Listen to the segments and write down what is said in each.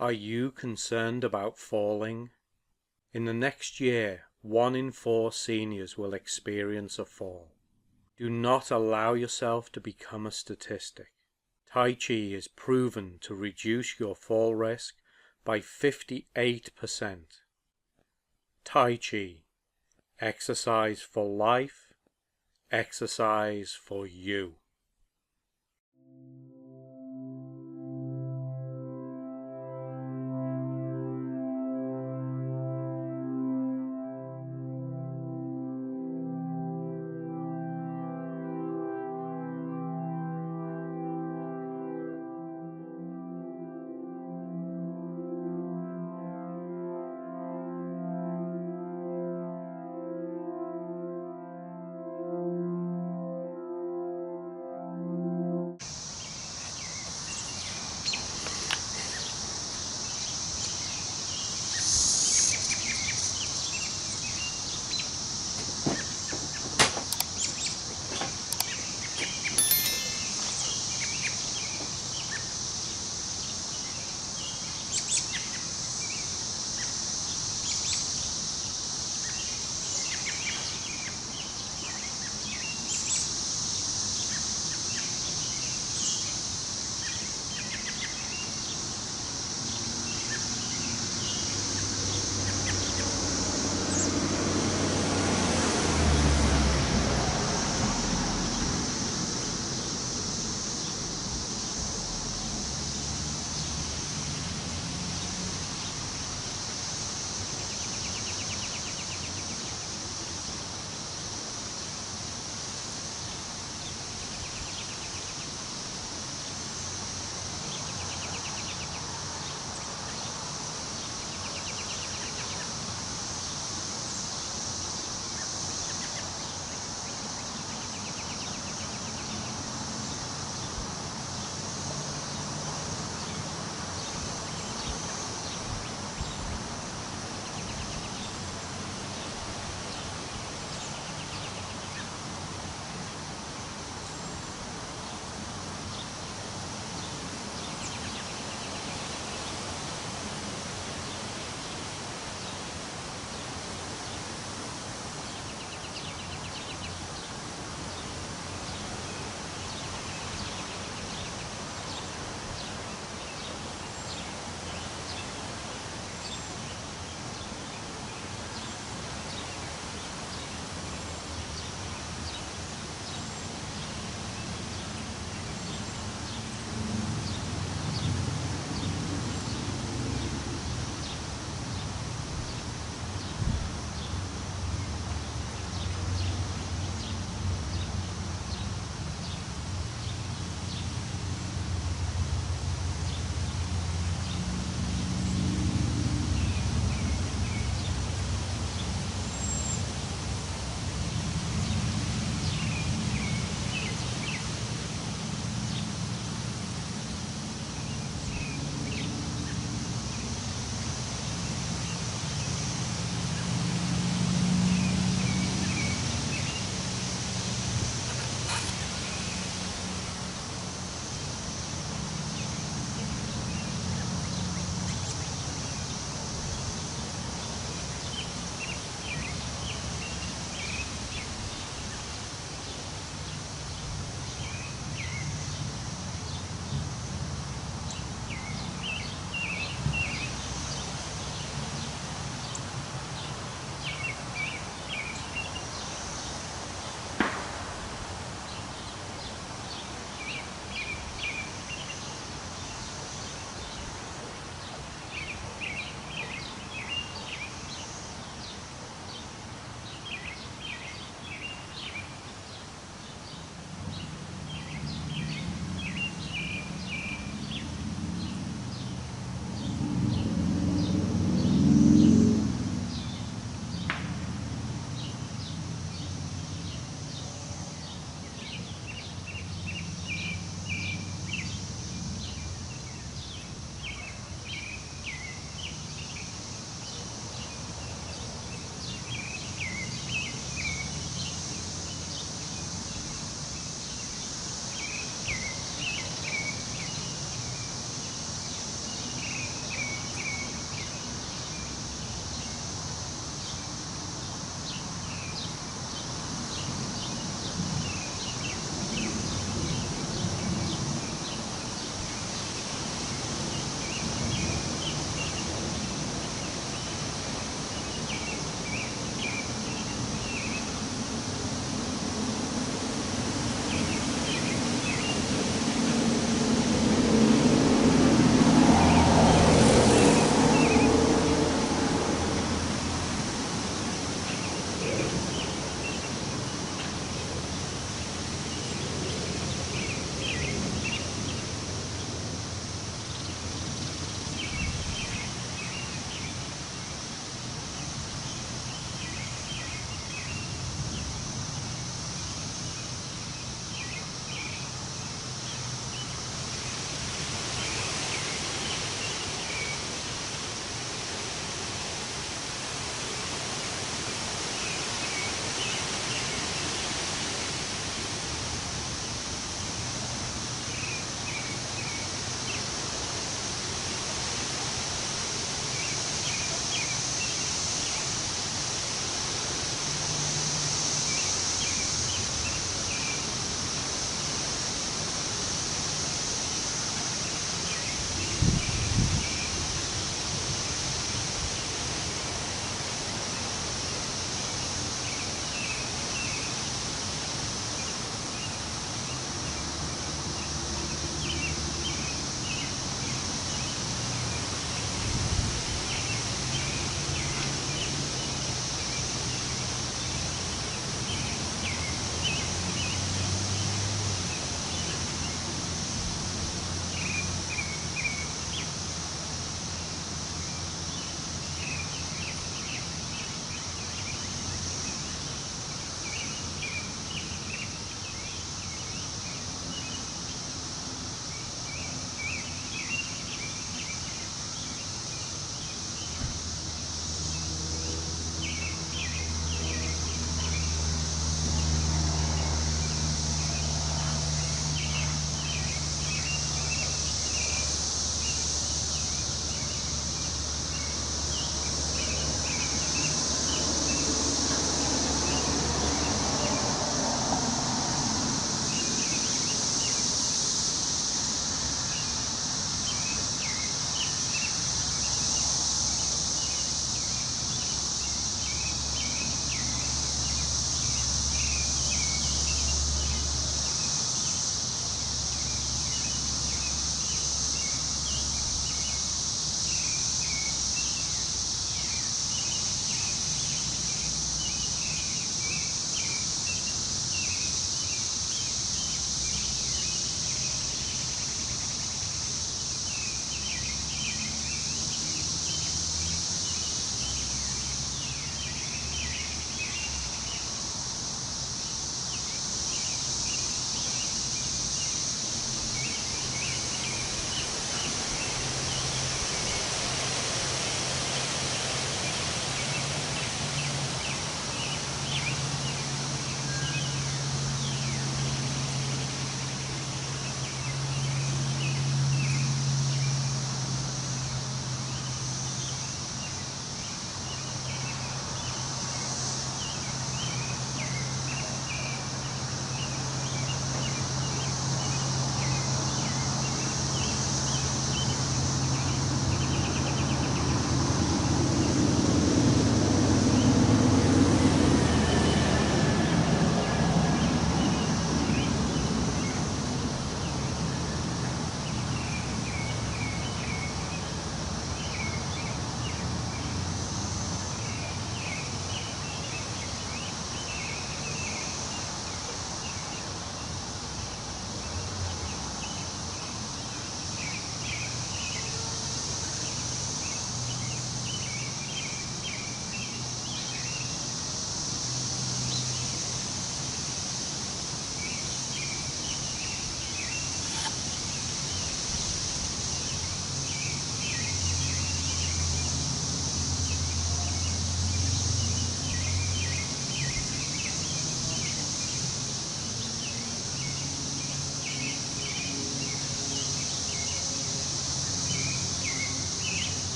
Are you concerned about falling? In the next year, 1 in 4 seniors will experience a fall. Do not allow yourself to become a statistic. Tai Chi is proven to reduce your fall risk by 58%. Tai Chi, exercise for life, exercise for you.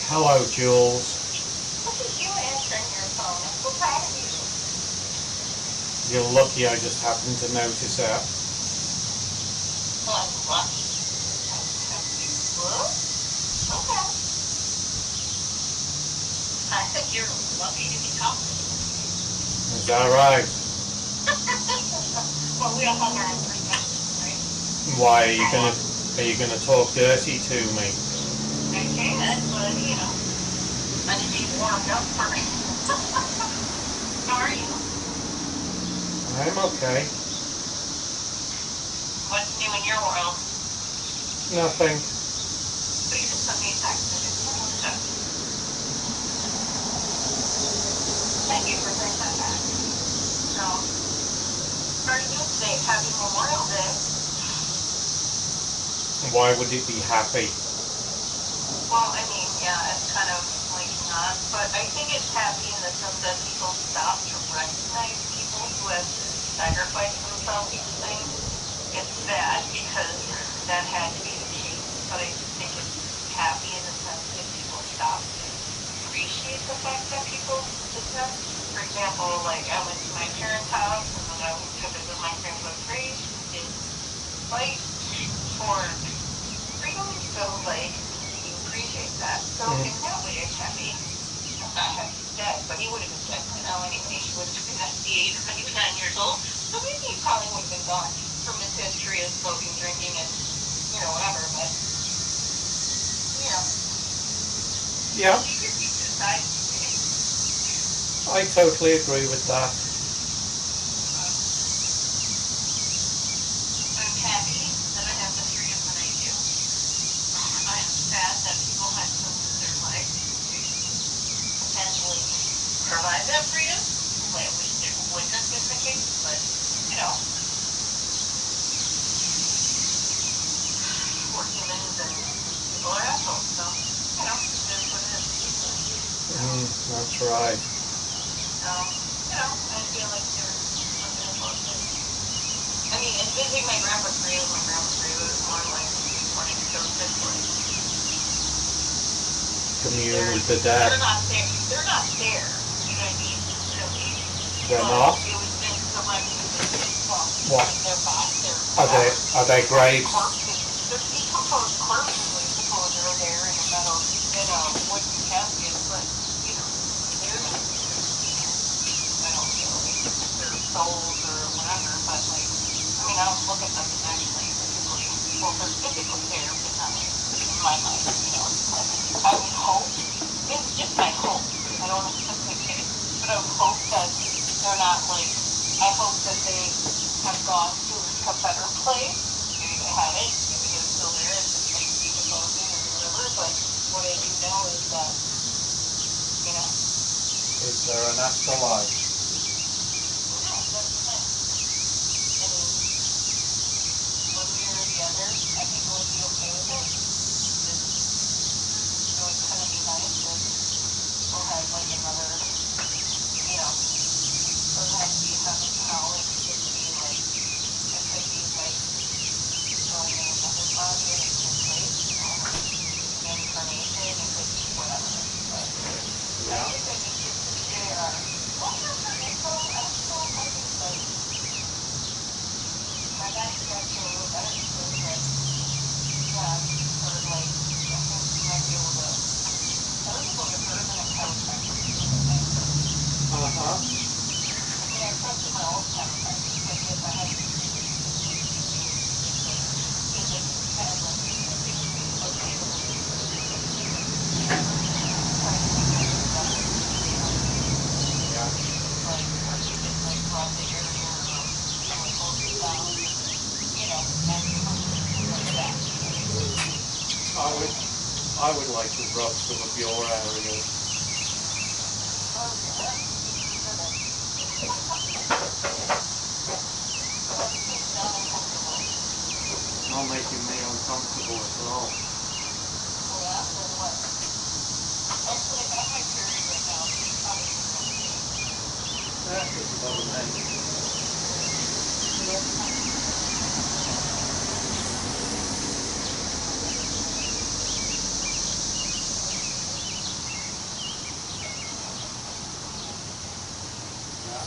Hello, Jules. Look at you answering your phone. I'm so proud of you. You're lucky I just happened to notice that. Well, I'm lucky. Well, okay. I think you're lucky to be talking. Is that right? Well, we all have our own perspectives, right? Why are you gonna talk dirty to me? I can, but you know, I didn't even warmed up for it. How are you? I'm okay. What's new in your world? Nothing. So you just sent me a text message. Thank you for bringing that back. So, how are you doing today? Happy Memorial Day. Why would it be happy? Well, I mean, yeah, it's kind of like not, but I think it's happy in the sense that people stop to recognize people who have sacrificed themselves for things. It's sad because that had to be the case, but I think it's happy in the sense that people stop to appreciate the fact that people did that. For example, like I went to my parents' house and then I went to visit my grandpa's grave who did fight for freedom, so like you appreciate that. So in that way it's happy. dead, but he would have been dead by now anyway. He would have been 98 or 99 years old. So maybe he probably would have been gone from his history of smoking, drinking, and, whatever. But, Yeah, leave your future aside. I totally agree with that. I'm happy that I have the freedom that I do. I am sad that people had to lose their lives to potentially provide that freedom. I wish it wouldn't have been the case, but, we're humans and people are assholes, so, it is what it is. That's right. So, I feel like there's something about this. I mean, and visiting my grandpa's grave with my grandpa's grave, it was more like wanting to go just like Commune with the dead. they're not there. They're not there. You know what I mean? Really. They're But not? it was just the well, What? like their box, their Are they graves? corpses. They're decomposed corpses, I suppose, are there in a metal, in a wooden casket, but they're not. I don't feel like their souls or whatever, but I don't look at them as actually physically, well, they're physically there, but not in my mind, I would hope, it's just my hope, I don't know if that's the case, but I would hope that they're not I hope that they have gone to a better place, maybe they haven't, maybe they're still there, it's just decomposing or whatever, but what I do know is that, Is there an afterlife? no, that's the thing. I mean, one way or the other, I think I would be okay with it. It would kind of be nice if we'll have another, doesn't have to be heaven and hell, it could just be it could be going in another body in a different place, reincarnation, it could be whatever. But I Yeah. think I need to appreciate our info, I don't know, I think my dad's actually a little better because yeah, sort of I think you might be able to, I was able to heard in a chiropractor recently. Uh-huh. I mean, I trusted my old chiropractor, but if I had to do physics, kind of physically located Yeah. or keep it around the area or hold it down, like that. I would like to rub some of your areas. Oh, yeah, you should have. Not making me uncomfortable at all. Oh, yeah? Then what? Actually, I'm my period right now. So you probably should know. That doesn't bother me. Yeah.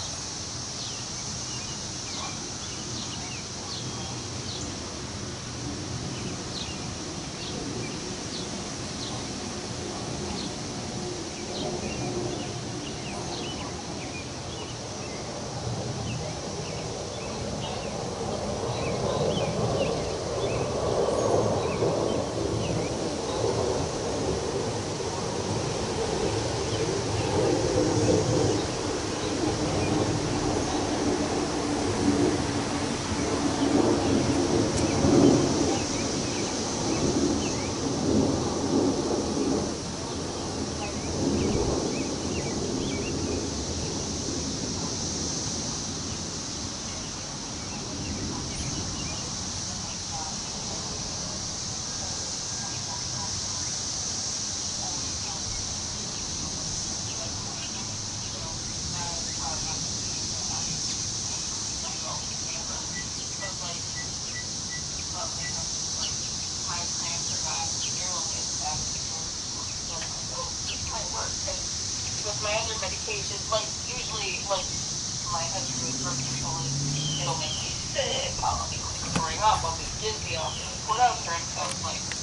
With my other medications, usually, my history with birth control is, it'll make me sick, I'll be throwing up, I'll be dizzy, I'll be whatever, and so it's